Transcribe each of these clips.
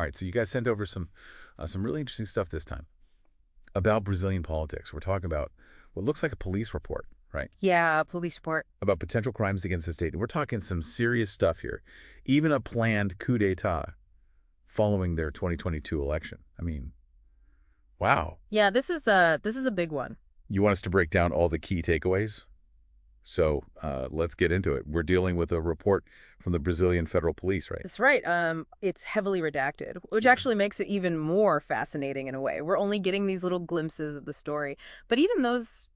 All right, so you guys sent over some really interesting stuff this time about Brazilian politics. We're talking about what looks like a police report, right? Yeah, police report. About potential crimes against the state. And we're talking some serious stuff here. Even a planned coup d'etat following their 2022 election. I mean, wow. Yeah, this is a big one. You want us to break down all the key takeaways? So let's get into it. We're dealing with a report from the Brazilian Federal Police, right? That's right. It's heavily redacted, which actually makes it even more fascinating in a way. We're only getting these little glimpses of the story, but even those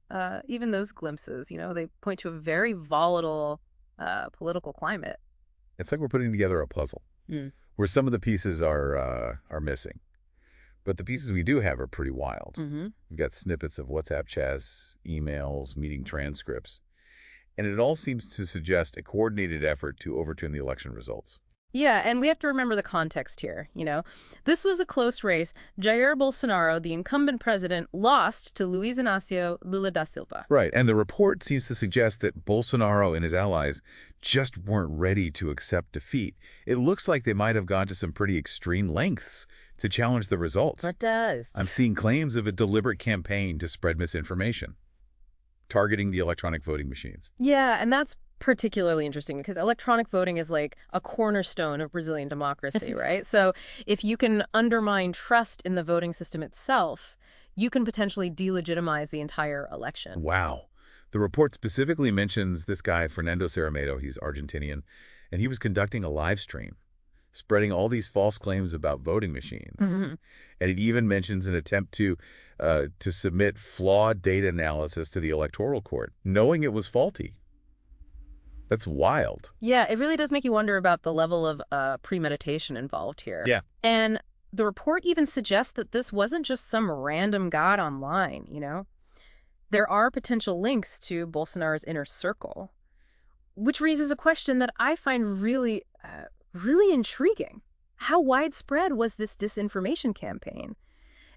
glimpses, they point to a very volatile political climate. It's like we're putting together a puzzle where some of the pieces are missing. But the pieces we do have are pretty wild. We've got snippets of WhatsApp chats, emails, meeting transcripts. And it all seems to suggest a coordinated effort to overturn the election results. Yeah, and we have to remember the context here, This was a close race. Jair Bolsonaro, the incumbent president, lost to Luiz Inácio Lula da Silva. Right, and the report seems to suggest that Bolsonaro and his allies just weren't ready to accept defeat. It looks like they might have gone to some pretty extreme lengths to challenge the results. It does. I'm seeing claims of a deliberate campaign to spread misinformation, targeting the electronic voting machines. Yeah, and that's particularly interesting because electronic voting is like a cornerstone of Brazilian democracy, right? So if you can undermine trust in the voting system itself, you can potentially delegitimize the entire election. Wow. The report specifically mentions this guy, Fernando Cerramedo. He's Argentinian, and he was conducting a live stream, spreading all these false claims about voting machines. And it even mentions an attempt to submit flawed data analysis to the Electoral Court, knowing it was faulty. That's wild. Yeah, it really does make you wonder about the level of premeditation involved here. Yeah. And the report even suggests that this wasn't just some random god online, There are potential links to Bolsonaro's inner circle, which raises a question that I find really intriguing. How widespread was this disinformation campaign?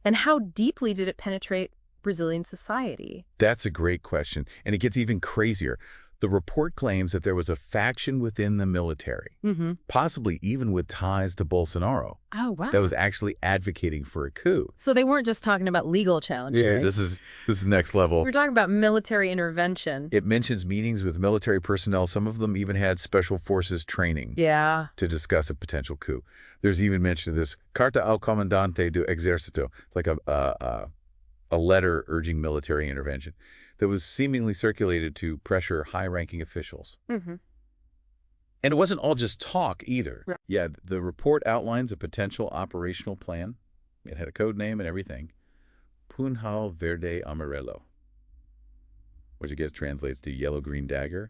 And how deeply did it penetrate Brazilian society? That's a great question, and it gets even crazier. The report claims that there was a faction within the military, possibly even with ties to Bolsonaro, Oh, wow. that was actually advocating for a coup. So they weren't just talking about legal challenges. Yeah, this is next level. We're talking about military intervention. It mentions meetings with military personnel. Some of them even had special forces training Yeah. to discuss a potential coup. There's even mention of this Carta ao Comandante do Exército. It's like a letter urging military intervention that was seemingly circulated to pressure high-ranking officials. And it wasn't all just talk either. Right. Yeah, the report outlines a potential operational plan. It had a code name and everything. Punhal Verde Amarelo, which I guess translates to yellow-green dagger.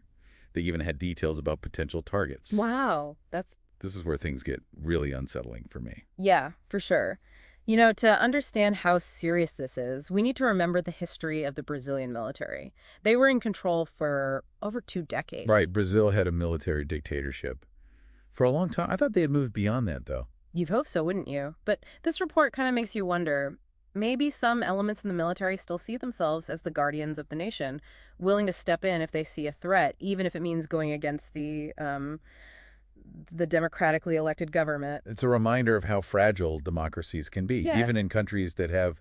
They even had details about potential targets. Wow. This is where things get really unsettling for me. Yeah, for sure. To understand how serious this is, we need to remember the history of the Brazilian military. They were in control for over 2 decades. Right, Brazil had a military dictatorship for a long time. I thought they had moved beyond that, though. You'd hope so, wouldn't you? But this report kind of makes you wonder, maybe some elements in the military still see themselves as the guardians of the nation, willing to step in if they see a threat, even if it means going against the democratically elected government. It's a reminder of how fragile democracies can be, Yeah. even in countries that have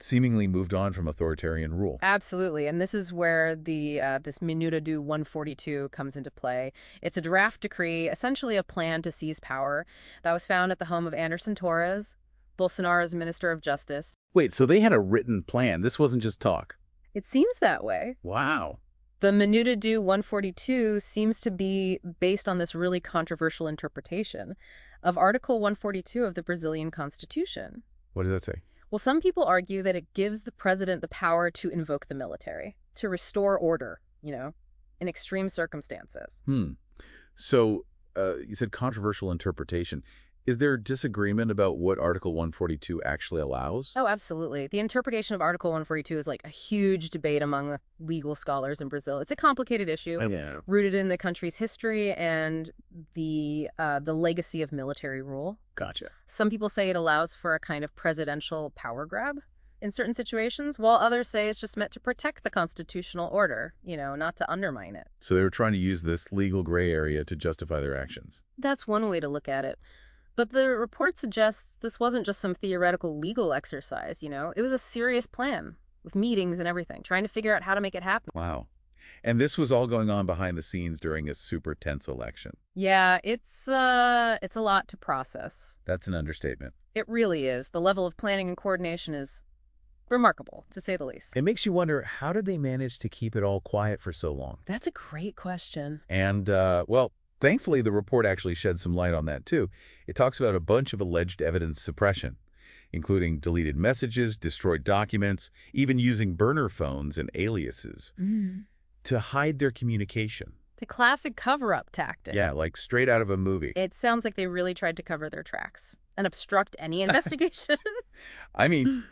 seemingly moved on from authoritarian rule. Absolutely, and this is where this Minuta do 142 comes into play. It's a draft decree, essentially a plan to seize power, that was found at the home of Anderson Torres, Bolsonaro's Minister of Justice. Wait, so they had a written plan. This wasn't just talk. It seems that way. Wow. The Minuta do 142 seems to be based on this really controversial interpretation of Article 142 of the Brazilian Constitution. What does that say? Well, some people argue that it gives the president the power to invoke the military, to restore order, in extreme circumstances. So you said controversial interpretation. Is there disagreement about what Article 142 actually allows? Oh, absolutely. The interpretation of Article 142 is like a huge debate among legal scholars in Brazil. It's a complicated issue, rooted in the country's history and the legacy of military rule. Gotcha. Some people say it allows for a kind of presidential power grab in certain situations, while others say it's just meant to protect the constitutional order, not to undermine it. So they were trying to use this legal gray area to justify their actions. That's one way to look at it. But the report suggests this wasn't just some theoretical legal exercise, It was a serious plan with meetings and everything, trying to figure out how to make it happen. Wow. And this was all going on behind the scenes during a super tense election. Yeah, it's a lot to process. That's an understatement. It really is. The level of planning and coordination is remarkable, to say the least. It makes you wonder, how did they manage to keep it all quiet for so long? That's a great question. And, well, thankfully, the report actually sheds some light on that, too. It talks about a bunch of alleged evidence suppression, including deleted messages, destroyed documents, even using burner phones and aliases to hide their communication. The classic cover-up tactic. Yeah, like straight out of a movie. It sounds like they really tried to cover their tracks and obstruct any investigation. I mean,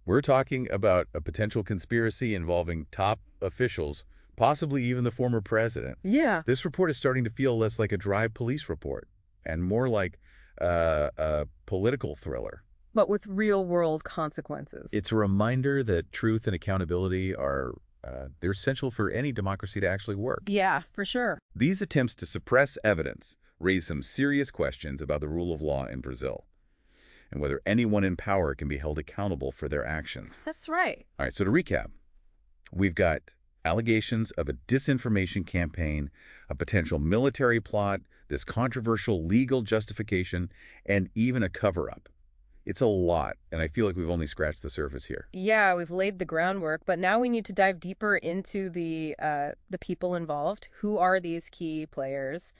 we're talking about a potential conspiracy involving top officials, possibly even the former president. Yeah. This report is starting to feel less like a dry police report and more like a political thriller. But with real-world consequences. It's a reminder that truth and accountability are they're essential for any democracy to actually work. Yeah, for sure. These attempts to suppress evidence raise some serious questions about the rule of law in Brazil and whether anyone in power can be held accountable for their actions. That's right. All right, so to recap, we've got allegations of a disinformation campaign, a potential military plot, this controversial legal justification, and even a cover-up. It's a lot, and I feel like we've only scratched the surface here. Yeah, we've laid the groundwork, but now we need to dive deeper into the people involved. Who are these key players,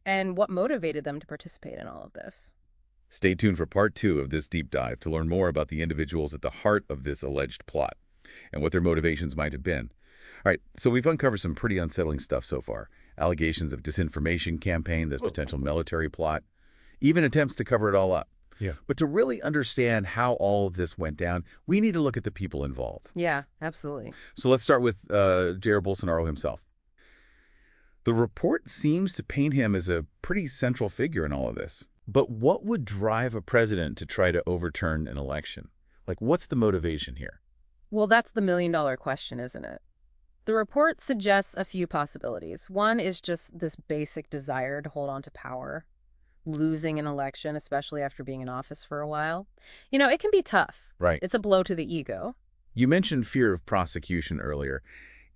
and what motivated them to participate in all of this? Stay tuned for part 2 of this deep dive to learn more about the individuals at the heart of this alleged plot and what their motivations might have been. All right, so we've uncovered some pretty unsettling stuff so far. Allegations of disinformation campaign, this potential military plot, even attempts to cover it all up. Yeah. But to really understand how all of this went down, we need to look at the people involved. Yeah, absolutely. So let's start with Jair Bolsonaro himself. The report seems to paint him as a pretty central figure in all of this. But what would drive a president to try to overturn an election? Like, what's the motivation here? Well, that's the million-dollar question, isn't it? The report suggests a few possibilities. One is just this basic desire to hold on to power. Losing an election, especially after being in office for a while. It can be tough. Right. It's a blow to the ego. You mentioned fear of prosecution earlier.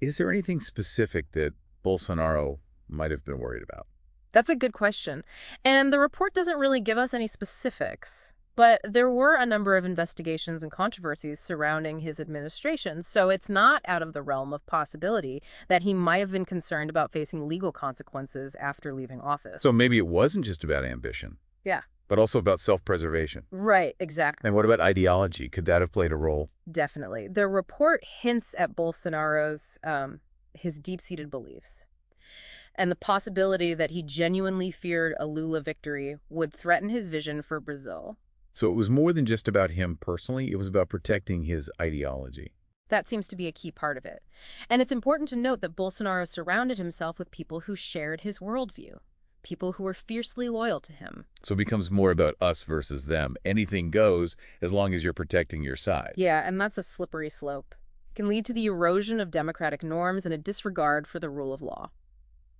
Is there anything specific that Bolsonaro might have been worried about? That's a good question. And the report doesn't really give us any specifics. But there were a number of investigations and controversies surrounding his administration, so it's not out of the realm of possibility that he might have been concerned about facing legal consequences after leaving office. So maybe it wasn't just about ambition. Yeah. But also about self-preservation. Right, exactly. And what about ideology? Could that have played a role? Definitely. The report hints at Bolsonaro's, his deep-seated beliefs. And the possibility that he genuinely feared a Lula victory would threaten his vision for Brazil. So it was more than just about him personally. It was about protecting his ideology. That seems to be a key part of it. And it's important to note that Bolsonaro surrounded himself with people who shared his worldview, people who were fiercely loyal to him. So it becomes more about us versus them. Anything goes as long as you're protecting your side. Yeah, and that's a slippery slope. It can lead to the erosion of democratic norms and a disregard for the rule of law.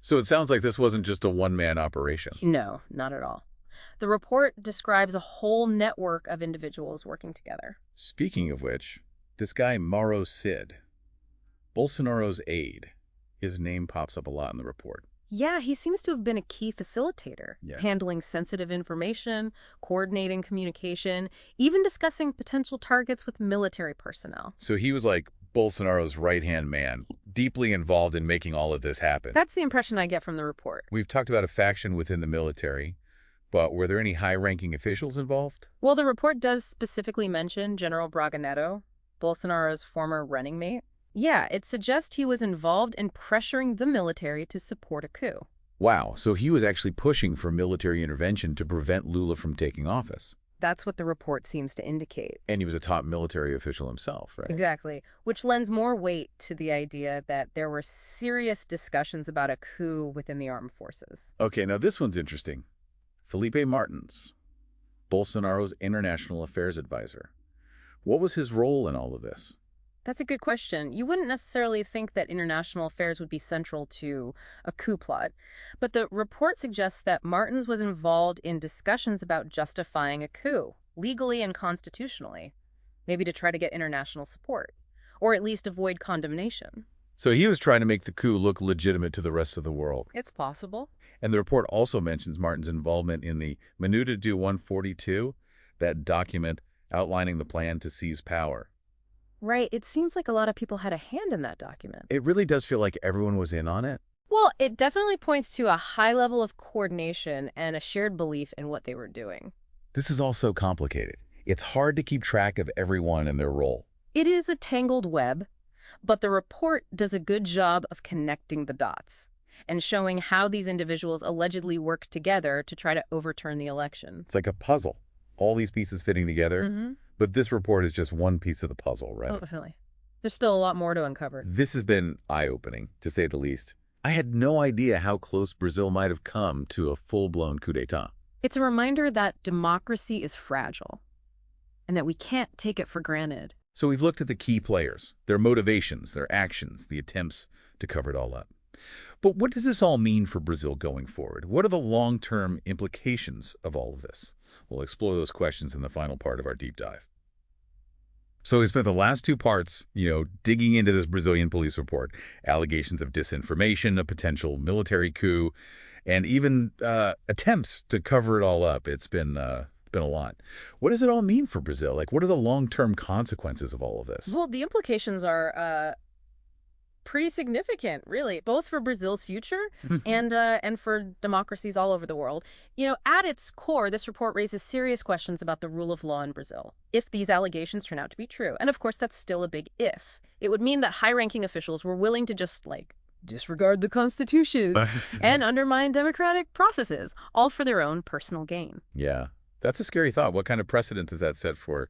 So it sounds like this wasn't just a one-man operation. No, not at all. The report describes a whole network of individuals working together. Speaking of which, this guy Mauro Cid, Bolsonaro's aide, his name pops up a lot in the report. Yeah, he seems to have been a key facilitator, handling sensitive information, coordinating communication, even discussing potential targets with military personnel. So he was like Bolsonaro's right-hand man, deeply involved in making all of this happen. That's the impression I get from the report. We've talked about a faction within the military. But were there any high-ranking officials involved? Well, the report does specifically mention General Braga Neto, Bolsonaro's former running mate. Yeah, it suggests he was involved in pressuring the military to support a coup. Wow, so he was actually pushing for military intervention to prevent Lula from taking office. That's what the report seems to indicate. And he was a top military official himself, right? Exactly, which lends more weight to the idea that there were serious discussions about a coup within the armed forces. Okay, now this one's interesting. Felipe Martins, Bolsonaro's international affairs advisor. What was his role in all of this? That's a good question. You wouldn't necessarily think that international affairs would be central to a coup plot, but the report suggests that Martins was involved in discussions about justifying a coup, legally and constitutionally, maybe to try to get international support, or at least avoid condemnation. So he was trying to make the coup look legitimate to the rest of the world. It's possible. And the report also mentions Martin's involvement in the Minuta do 142, that document outlining the plan to seize power. Right, it seems like a lot of people had a hand in that document. It really does feel like everyone was in on it. Well, it definitely points to a high level of coordination and a shared belief in what they were doing. This is all so complicated. It's hard to keep track of everyone and their role. It is a tangled web, but the report does a good job of connecting the dots and showing how these individuals allegedly worked together to try to overturn the election. It's like a puzzle, all these pieces fitting together. But this report is just one piece of the puzzle, right? Oh, definitely. There's still a lot more to uncover. This has been eye-opening, to say the least. I had no idea how close Brazil might have come to a full-blown coup d'etat. It's a reminder that democracy is fragile and that we can't take it for granted. So we've looked at the key players, their motivations, their actions, the attempts to cover it all up. But what does this all mean for Brazil going forward? What are the long-term implications of all of this? We'll explore those questions in the final part of our deep dive. So we spent the last two parts, digging into this Brazilian police report, allegations of disinformation, a potential military coup, and even attempts to cover it all up. It's been a lot. What does it all mean for Brazil? Like, what are the long-term consequences of all of this? Well, the implications are pretty significant, really, both for Brazil's future and for democracies all over the world. At its core, this report raises serious questions about the rule of law in Brazil, if these allegations turn out to be true. And of course, that's still a big if. It would mean that high-ranking officials were willing to just, disregard the Constitution and undermine democratic processes, all for their own personal gain. Yeah, that's a scary thought. What kind of precedent does that set for,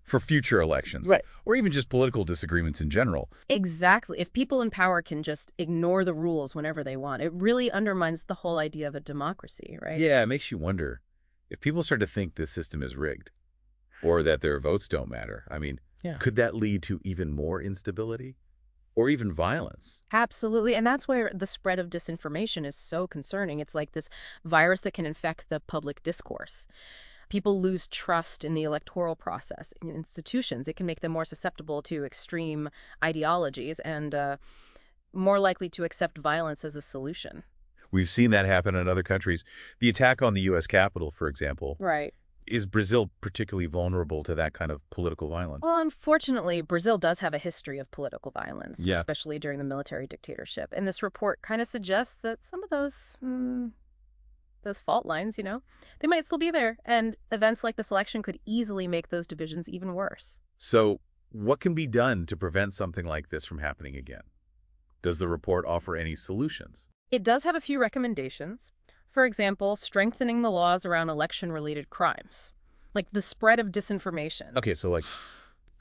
for future elections? Right. Or even just political disagreements in general? Exactly. If people in power can just ignore the rules whenever they want, it really undermines the whole idea of a democracy, right? Yeah, it makes you wonder if people start to think this system is rigged or that their votes don't matter. I mean, could that lead to even more instability or even violence? Absolutely. And that's where the spread of disinformation is so concerning. It's like this virus that can infect the public discourse. People lose trust in the electoral process, in institutions. It can make them more susceptible to extreme ideologies and more likely to accept violence as a solution. We've seen that happen in other countries. The attack on the U.S. Capitol, for example. Right. Is Brazil particularly vulnerable to that kind of political violence? Well, unfortunately, Brazil does have a history of political violence, Yeah. especially during the military dictatorship. And this report kind of suggests that some of those fault lines, they might still be there. And events like this election could easily make those divisions even worse. So what can be done to prevent something like this from happening again? Does the report offer any solutions? It does have a few recommendations. For example, strengthening the laws around election-related crimes, like the spread of disinformation. Okay, so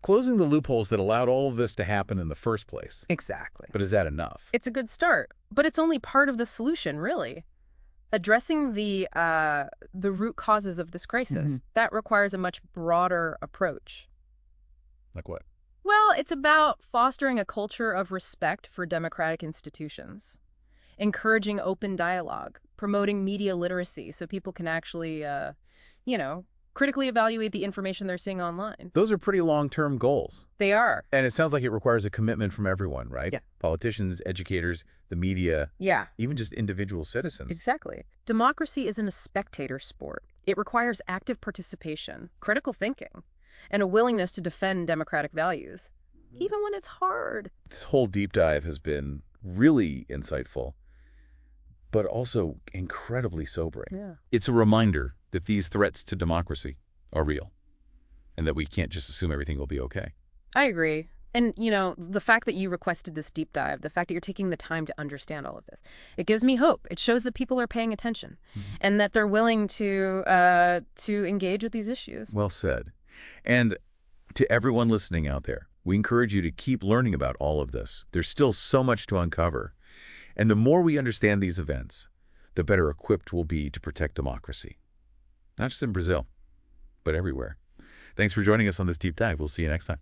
closing the loopholes that allowed all of this to happen in the first place. Exactly. But is that enough? It's a good start, but it's only part of the solution, really. Addressing the root causes of this crisis, that requires a much broader approach. Like what? Well, it's about fostering a culture of respect for democratic institutions, encouraging open dialogue, promoting media literacy so people can actually, critically evaluate the information they're seeing online. Those are pretty long-term goals. They are. And it sounds like it requires a commitment from everyone, right? Yeah. Politicians, educators, the media. Yeah. Even just individual citizens. Exactly. Democracy isn't a spectator sport. It requires active participation, critical thinking, and a willingness to defend democratic values, even when it's hard. This whole deep dive has been really insightful, but also incredibly sobering. Yeah. It's a reminder that these threats to democracy are real and that we can't just assume everything will be okay. I agree. And, the fact that you requested this deep dive, the fact that you're taking the time to understand all of this, it gives me hope. It shows that people are paying attention and that they're willing to engage with these issues. Well said. And to everyone listening out there, we encourage you to keep learning about all of this. There's still so much to uncover. And the more we understand these events, the better equipped we'll be to protect democracy. Not just in Brazil, but everywhere. Thanks for joining us on this deep dive. We'll see you next time.